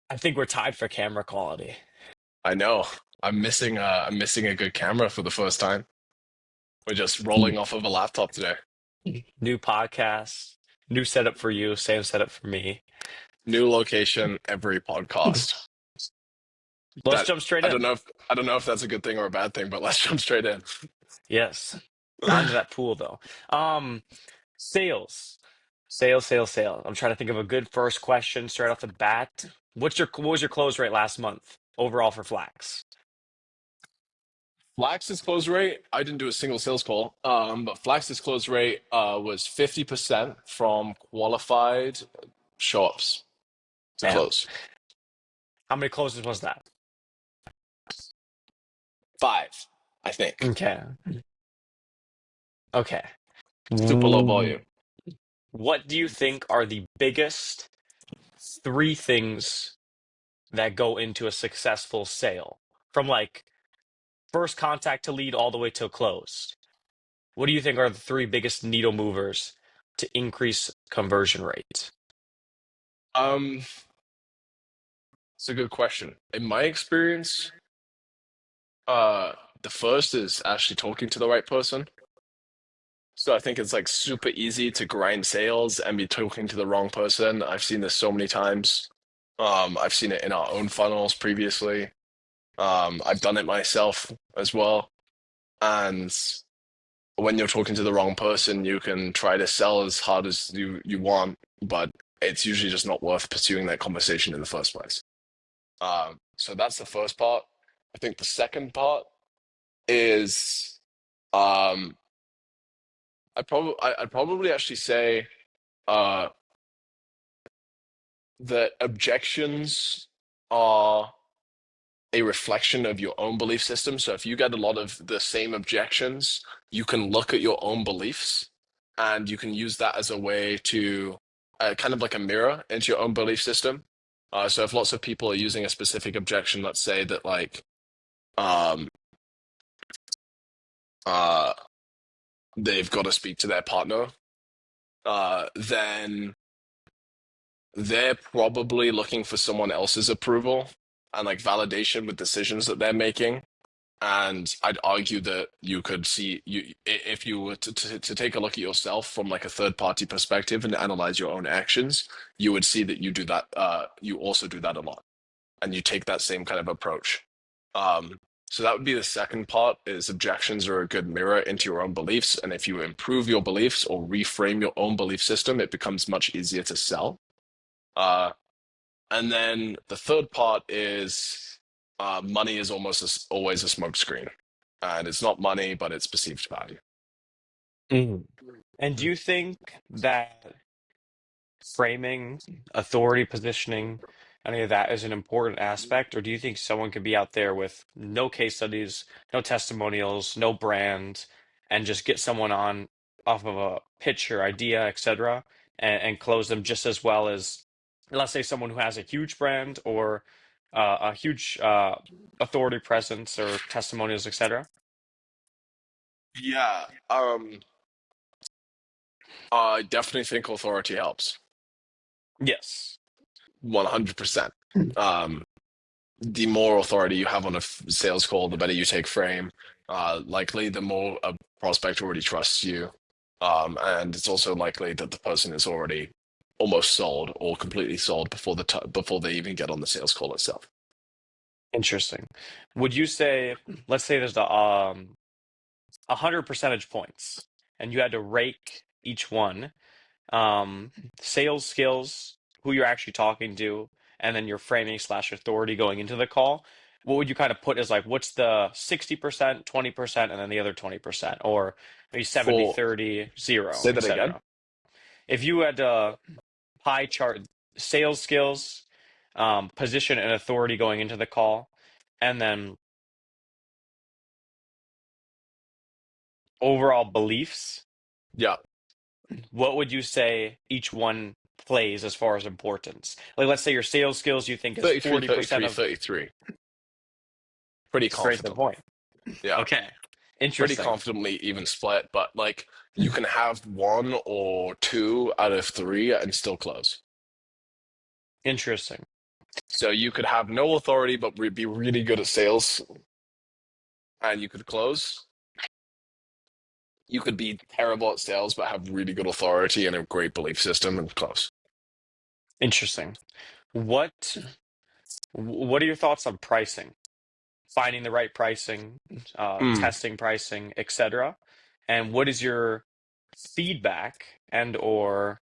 I think we're tied for camera quality. I know. I'm missing a good camera for the first time. We're just rolling off of a laptop today. New podcast, new setup for you, same setup for me. New location every podcast. Let's That jump straight I don't in. know if I don't know if that's a good thing or a bad thing, but let's jump straight in. Yes. Onto that pool though. Um, sales. Sales. I'm trying to think of a good first question straight off the bat. What was your close rate last month overall for Flax? Flax's close rate, I didn't do a single sales call, but Flax's close rate was 50% from qualified show-ups to Damn. close. How many closes was that? Five, I think. Okay. Okay. Super low Mm, volume. What do you think are the biggest three things that go into a successful sale? From like first contact to lead all the way till closed. What do you think are the three biggest needle movers to increase conversion rate? Um, it's a good question. In my experience, uh, the first is actually talking to the right person. So I think it's like super easy to grind sales and be talking to the wrong person. I've seen this so many times. I've seen it in our own funnels previously. I've done it myself as well. And when you're talking to the wrong person, you can try to sell as hard as you want, but it's usually just not worth pursuing that conversation in the first place. So that's the first part. I think the second part is um, I'd probably actually say uh, that objections are a reflection of your own belief system. So if you get a lot of the same objections, you can look at your own beliefs and you can use that as a way to kind of like a mirror into your own belief system. So if lots of people are using a specific objection, let's say that like um, uh, they've got to speak to their partner, then they're probably looking for someone else's approval and like validation with decisions that they're making. And I'd argue that you could see if you were to take a look at yourself from like a third party perspective and analyze your own actions, you would see that you do that. You also do that a lot, and you take that same kind of approach. Um, so that would be the second part: is objections are a good mirror into your own beliefs, and if you improve your beliefs or reframe your own belief system, it becomes much easier to sell. Uh, and then the third part is money is always a smokescreen. And it's not money, but it's perceived value. Mhm. And do you think that framing, authority positioning, any of that is an important aspect, or do you think someone could be out there with no case studies, no testimonials, no brand, and just get someone on off of a pitch or idea, etc., and close them just as well as, let's say, someone who has a huge brand or a huge authority presence or testimonials, etc.? Yeah, I definitely think authority helps. Yes. 100%. Um, the more authority you have on a sales call, the better you take frame. Likely, the more a prospect already trusts you. And it's also likely that the person is already almost sold or completely sold before before they even get on the sales call itself. Interesting. Would you say, let's say there's 100 percentage points, and you had to rate each one, um, sales skills, who you're actually talking to, and then your framing slash authority going into the call. What would you kind of put as like, what's the 60%, 20%, and then the other 20%, or maybe 70, For 30, 0, Say that again. etc.? If you had to pie chart sales skills, position and authority going into the call, and then overall beliefs, Yeah, what would you say each one plays as far as importance? Like, let's say your sales skills you think is 33, 40% 33, of 33. Pretty straight to the confidently. point. Yeah. Okay. Pretty Interesting. confidently even split, but like you can have one or two out of three and still close. Interesting. So you could have no authority but be really good at sales, and you could close. You could be terrible at sales but have really good authority and a great belief system and close. Interesting. What what are your thoughts on pricing? Finding the right pricing, Mm. testing pricing, etc. And what is your feedback and or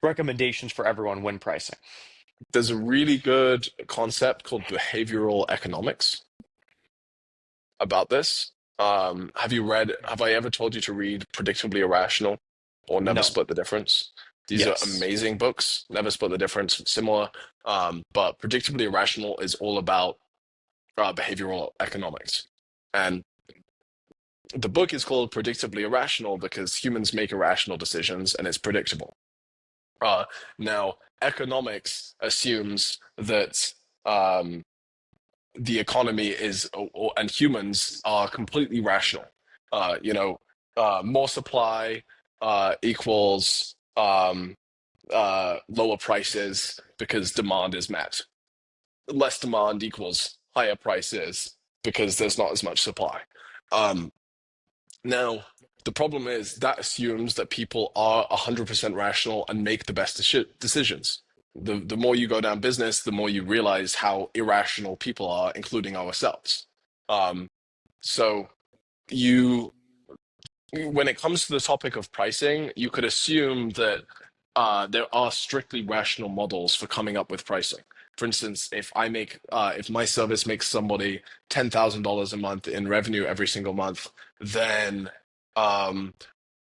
recommendations for everyone when pricing? There's a really good concept called behavioral economics about this. Have I ever told you to read Predictably Irrational or Never No. Split the Difference? These are Yes. amazing books. Never Split the Difference, similar. But Predictably Irrational is all about behavioral economics. And the book is called Predictably Irrational because humans make irrational decisions and it's predictable. Uh, Now, economics assumes that the economy and humans are completely rational. You know, more supply equals lower prices because demand is met. Less demand equals higher prices because there's not as much supply. Um, Now, the problem is that assumes that people are 100% rational and make the best decisions. The more you go down business, the more you realize how irrational people are, including ourselves. Um, so you, when it comes to the topic of pricing, you could assume that there are strictly rational models for coming up with pricing. For instance, if my service makes somebody $10,000 a month in revenue every single month, then um,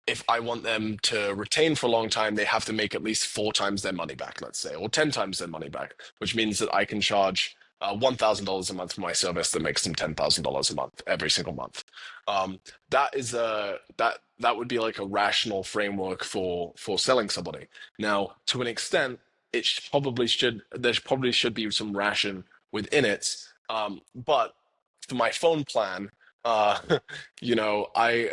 if I want them to retain for a long time, they have to make at least 4 times their money back, let's say, or 10 times their money back, which means that I can charge $1,000 a month for my service that makes them $10,000 a month every single month. Um, that would be like a rational framework for selling somebody. Now, to an extent, there probably should be some ration within it. But for my phone plan, you know, I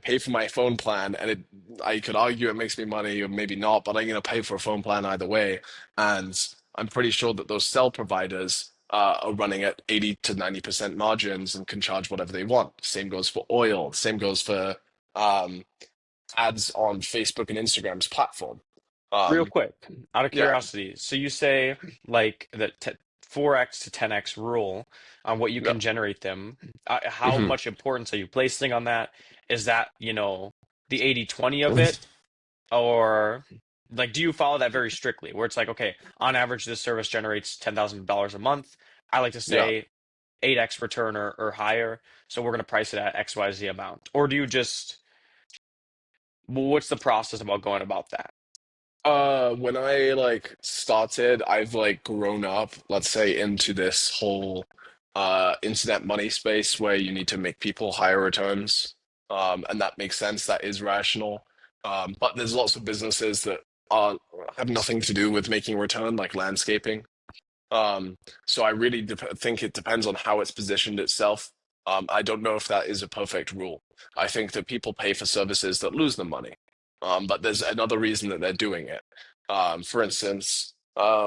pay for my phone plan, and I could argue it makes me money or maybe not, but I'm going to pay for a phone plan either way. And I'm pretty sure that those cell providers are running at 80 to 90% margins and can charge whatever they want. Same goes for oil. Same goes for um, ads on Facebook and Instagram's platform. Real Um, quick, out of yeah, curiosity, so you say like the 4x to 10x rule on what you yeah. can generate them. How Hmm. much importance are you placing on that? Is that, the 80/20 of it? Or like, do you follow that very strictly where it's like, okay, on average, this service generates $10,000 a month. I like to Yeah. say 8x return or higher. So we're going to price it at XYZ amount. Or do you just, what's the process about going about that? When I like started, I've like grown up, let's say, into this whole internet money space where you need to make people higher returns. And that makes sense, that is rational. But there's lots of businesses that are have nothing to do with making return, like landscaping. Um, so I really think it depends on how it's positioned itself. I don't know if that is a perfect rule. I think that people pay for services that lose them money. But there's another reason that they're doing it. For instance, uh,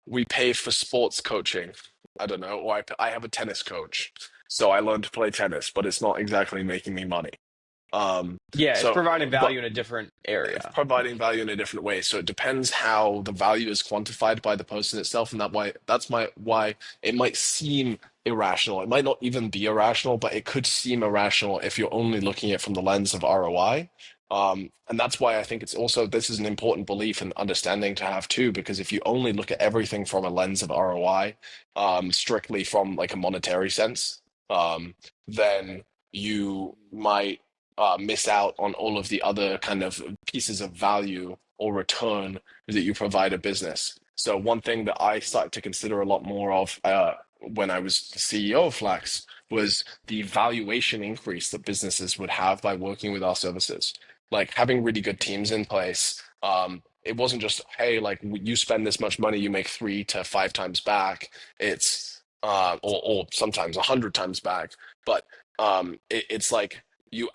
we pay for sports coaching. I don't know, or I have a tennis coach, so I learned to play tennis, but it's not exactly making me money. Um, Yeah, it's so, providing but value in a different area. providing value in a different way. So it depends how the value is quantified by the person itself, and that's my why it might seem irrational. It might not even be irrational, but it could seem irrational if you're only looking at it from the lens of ROI. And that's why I think this is an important belief and understanding to have too, because if you only look at everything from a lens of ROI, strictly from like a monetary sense, then you might miss out on all of the other kind of pieces of value or return that you provide a business. So one thing that I started to consider a lot more of when I was the CEO of Flax was the valuation increase that businesses would have by working with our services. Like having really good teams in place. It wasn't just, hey, like you spend this much money, you make 3 to 5 times back. It's or sometimes 100 times back. But it's like your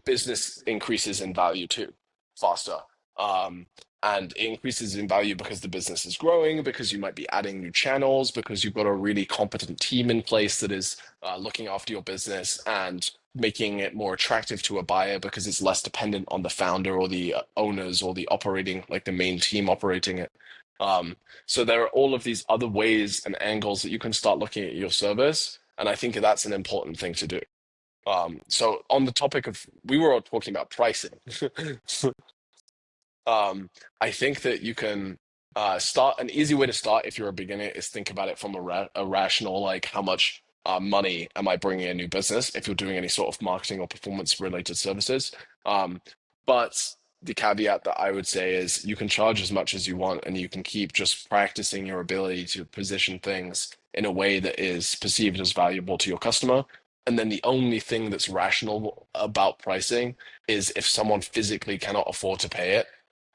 business increases in value too faster. Um, and it increases in value because the business is growing, because you might be adding new channels, because you've got a really competent team in place that is looking after your business and making it more attractive to a buyer because it's less dependent on the founder or the owners or the operating, like the main team operating it. Um, so there are all of these other ways and angles that you can start looking at your service, and I think that's an important thing to do. So on the topic of, we were all talking about pricing. Um, I think that you can start, an easy way to start if you're a beginner is think about it from a rational, like how much money am I bringing in a new business if you're doing any sort of marketing or performance related services. Um, but the caveat that I would say is you can charge as much as you want and you can keep just practicing your ability to position things in a way that is perceived as valuable to your customer. And then the only thing that's rational about pricing is if someone physically cannot afford to pay it,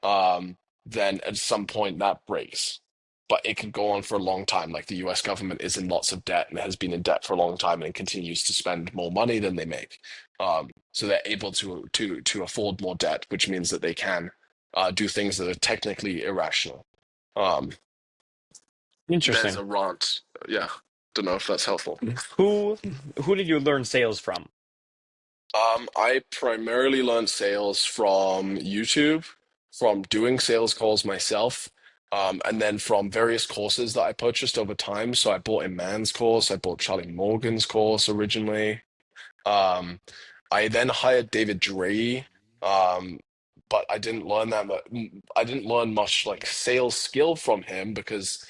um, then at some point that breaks. But it could go on for a long time. Like the US government is in lots of debt and has been in debt for a long time and continues to spend more money than they make. So they're able to afford more debt, which means that they can do things that are technically irrational. Um, there's Interesting. a rant. Yeah, don't know if that's helpful. Who who did you learn sales from? I primarily learned sales from YouTube, from doing sales calls myself, and then from various courses that I purchased over time. So I bought a man's course, I bought Charlie Morgan's course originally. Um, I then hired David Dre, um, but I didn't learn that much. I didn't learn much like sales skill from him because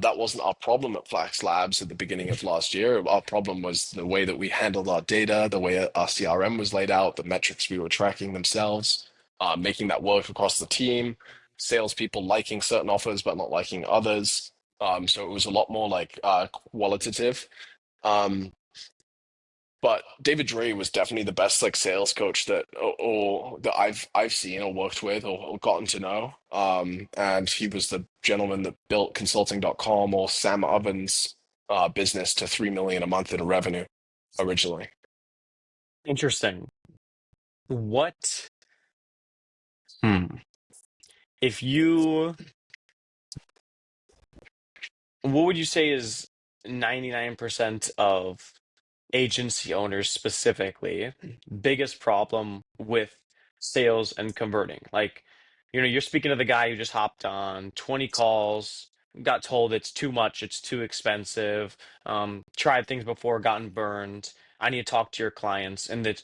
that wasn't our problem at Flax Labs at the beginning of last year. Our problem was the way that we handled our data, the way our CRM was laid out, the metrics we were tracking themselves, making that work across the team, salespeople liking certain offers but not liking others. So it was a lot more like qualitative. Um, but David Dre was definitely the best like sales coach that or that I've seen or worked with or gotten to know. And he was the gentleman that built consulting.com or Sam Ovens business to 3 million a month in revenue originally. Interesting. What hmm. If you what would you say is 99% of agency owners specifically biggest problem with sales and converting? Like, you're speaking to the guy who just hopped on 20 calls, got told it's too much, it's too expensive, tried things before, gotten burned. I need to talk to your clients, and that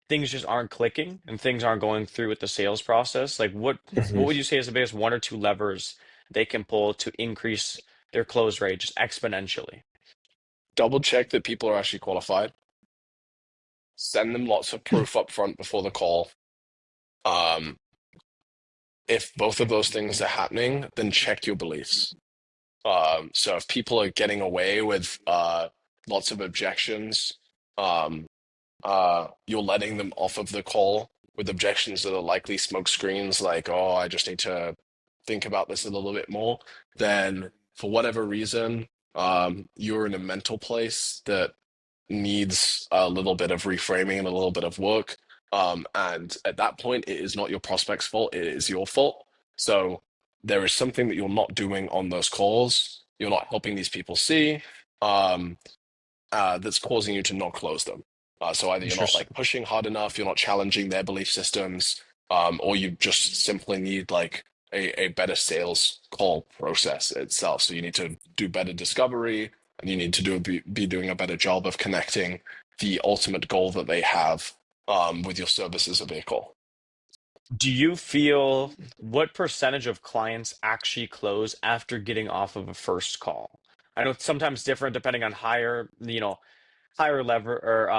things just aren't clicking and things aren't going through with the sales process. Like, what Mhm. would you say is the biggest one or two levers they can pull to increase their close rate just exponentially? Double check that people are actually qualified. Send them lots of proof up front before the call. Um, if both of those things are happening, then check your beliefs. So if people are getting away with lots of objections, um, you're letting them off of the call with objections that are likely smoke screens, like, oh, I just need to think about this a little bit more, then for whatever reason, you're in a mental place that needs a little bit of reframing and a little bit of work. And at that point, it is not your prospect's fault, it is your fault. So there is something that you're not doing on those calls. You're not helping these people see. Um, that's causing you to not close them. So either you're not like Interesting. pushing hard enough, you're not challenging their belief systems, or you just simply need like a better sales call process itself. So you need to do better discovery, and you need to be doing a better job of connecting the ultimate goal that they have with your service as a vehicle. Do you feel what percentage of clients actually close after getting off of a first call? I know it's sometimes different depending on higher lever or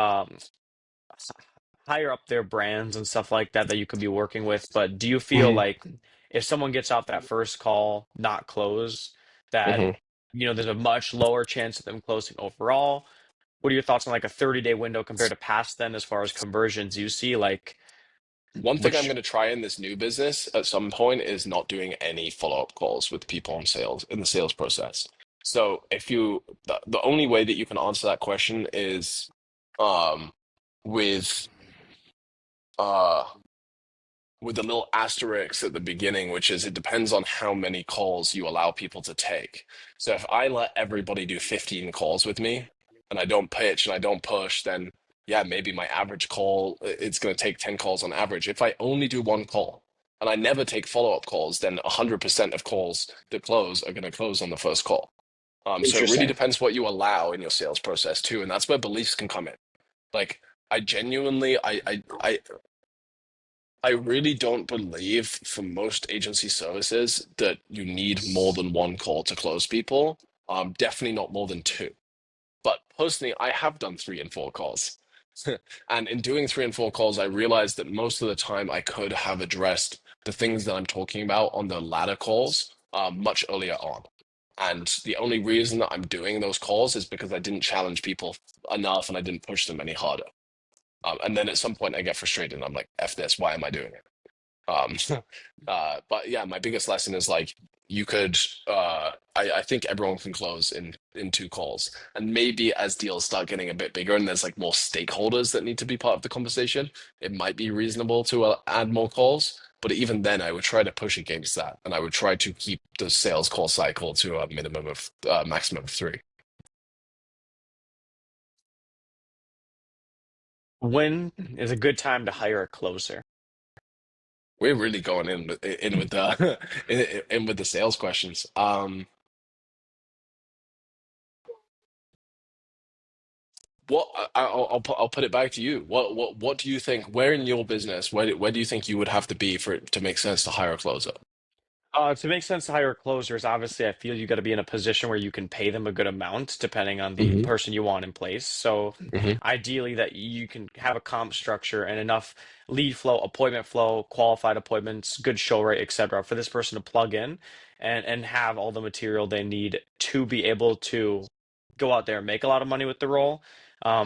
higher up their brands and stuff like that that you could be working with. But do you feel Hmm. like if someone gets off that first call, not close, that Hmm. there's a much lower chance of them closing overall? What are your thoughts on like a 30-day window compared to past then as far as conversions you see like One thing I'm which going to try in this new business at some point is not doing any follow-up calls with people on sales in the sales process. So if the only way that you can answer that question is um with uh with a little asterisk at the beginning, which is it depends on how many calls you allow people to take. So if I let everybody do 15 calls with me and I don't pitch and I don't push, then yeah, maybe my average call, it's going to take 10 calls on average. If I only do one call and I never take follow-up calls, then 100% of calls that close are going to close on the first call. So it really Interesting. depends what you allow in your sales process too, and that's where beliefs can come in. Like I genuinely, I really don't believe for most agency services that you need more than one call to close people. Definitely not more than two. But personally, I have done 3 and 4 calls. And in doing 3 and 4 calls, I realized that most of the time I could have addressed the things that I'm talking about on the latter calls much earlier on. And the only reason that I'm doing those calls is because I didn't challenge people enough and I didn't push them any harder. And then at some point I get frustrated and I'm like, F this, why am I doing it? Um, but yeah, my biggest lesson is like you could. I think everyone can close in 2 calls, and maybe as deals start getting a bit bigger and there's like more stakeholders that need to be part of the conversation, it might be reasonable to add more calls. But even then, I would try to push against that, and I would try to keep the sales call cycle to a minimum of maximum of 3. When is a good time to hire a closer? We're really going in with the in with the sales questions. What I'll put it back to you. What do you think? Where in your business, where do you think you would have to be for it to make sense to hire a closer? To make sense to hire closers, obviously, I feel you got to be in a position where you can pay them a good amount, depending on the Hmm. person you want in place. So, Hmm. ideally, that you can have a comp structure and enough lead flow, appointment flow, qualified appointments, good show rate, etc., for this person to plug in and have all the material they need to be able to go out there and make a lot of money with the role.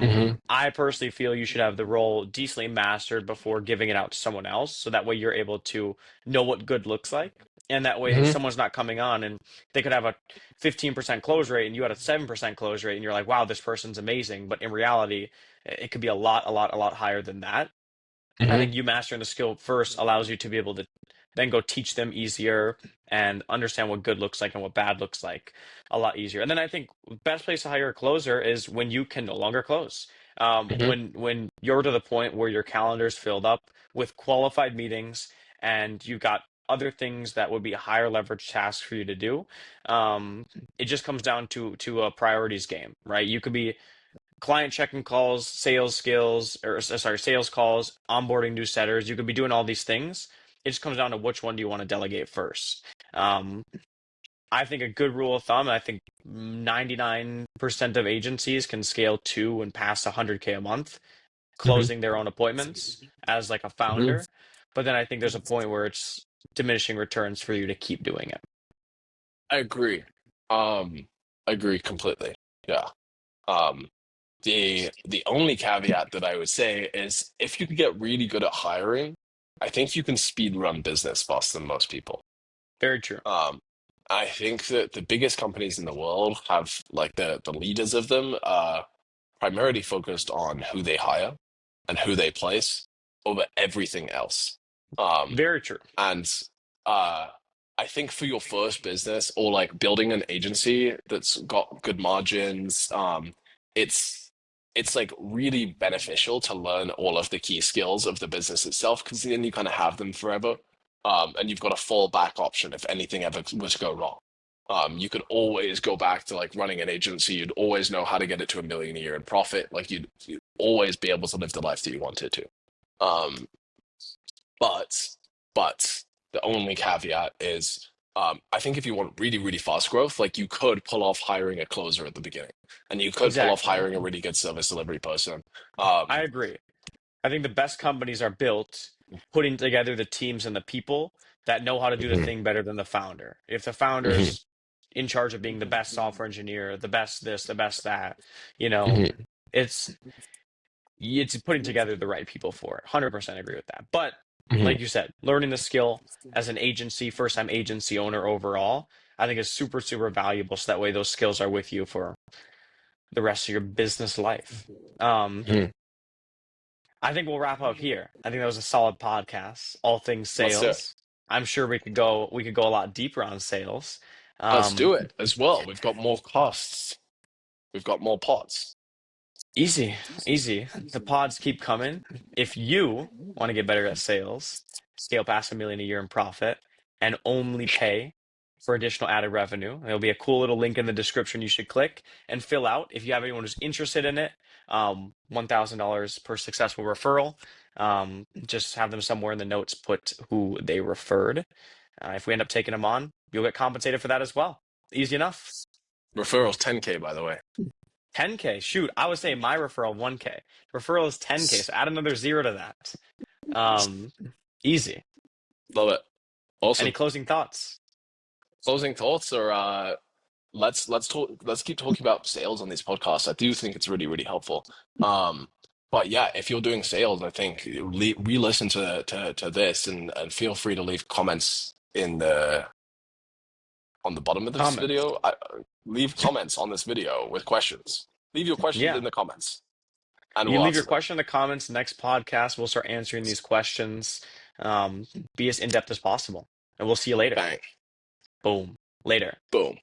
Hmm. I personally feel you should have the role decently mastered before giving it out to someone else, so that way you're able to know what good looks like. And that way, Hmm. someone's not coming on and they could have a 15% close rate and you had a 7% close rate, and you're like, wow, this person's amazing. But in reality, it could be a lot, a lot, a lot higher than that. I Hmm. think you mastering the skill first allows you to be able to then go teach them easier and understand what good looks like and what bad looks like a lot easier. And then I think best place to hire a closer is when you can no longer close. Hmm. When you're to the point where your calendar's filled up with qualified meetings and you've got other things that would be higher leverage tasks for you to do. Um, it just comes down to a priorities game, right? You could be client checking calls, sales skills, or sorry, sales calls, onboarding new setters. You could be doing all these things. It just comes down to which one do you want to delegate first. Um, I think a good rule of thumb, I think 99% of agencies can scale to and past 100K a month, Hmm. closing their own appointments as like a Hmm. founder. But then I think there's a point where it's diminishing returns for you to keep doing it. I agree. Um, I agree completely. Yeah. Um, the only caveat that I would say is if you can get really good at hiring, I think you can speed run business faster than most people. Very true. Um, I think that the biggest companies in the world have like the leaders of them primarily focused on who they hire and who they place over everything else. Um, Very true. and uh, I think for your first business or like building an agency that's got good margins, it's it's like really beneficial to learn all of the key skills of the business itself because then you kind of have them forever. And you've got a fallback option if anything ever was to go wrong. You could always go back to like running an agency. You'd always know how to get it to 1 million a year in profit. Like you'd always be able to live the life that you wanted to. Um, but but the only caveat is I think if you want really, really fast growth, like you could pull off hiring a closer at the beginning, and you could pull off Exactly. hiring a really good service delivery person. I Um, agree. I think the best companies are built putting together the teams and the people that know how to do the mhm, thing better than the founder. If the mhm, founder's in charge of being the best software engineer, the best this, the best that, you know, mhm, it's it's putting together the right people for it. 100% agree with that. But mhm. like you said, learning the skill as an agency, first time agency owner overall, I think is super, super valuable. So that way those skills are with you for the rest of your business life. Um, Mhm. I think we'll wrap up here. I think that was a solid podcast. All things Let's do it. sales. I'm sure we could go a lot deeper on sales. Let's do Um, it as well. We've got more costs. We've got more pots. Easy, easy. The pods keep coming. If you want to get better at sales, scale past 1 million a year in profit, and only pay for additional added revenue, there'll be a cool little link in the description you should click and fill out. If you have anyone who's interested in it, $1,000 per successful referral. Just have them somewhere in the notes put who they referred. If we end up taking them on, you'll get compensated for that as well. Easy enough. Referrals 10K, by the way. 10K. Shoot, I was saying my referral 1K. Referral is 10K, so add another zero to that. Um, Easy. Love it. Any Awesome. closing thoughts? Closing thoughts, or let's talk. Let's keep talking about sales on these podcasts. I do think it's really really helpful. Um, but yeah, if you're doing sales, I think re-listen to this and feel free to leave comments in the on the bottom of this Comments. video. Leave comments on this video with questions. Leave your questions Yeah. in the comments, and You we'll can leave your answer them. question in the comments. Next podcast, we'll start answering these questions. Be as in-depth as possible. And we'll see you later. Bang. Boom. Later. Boom.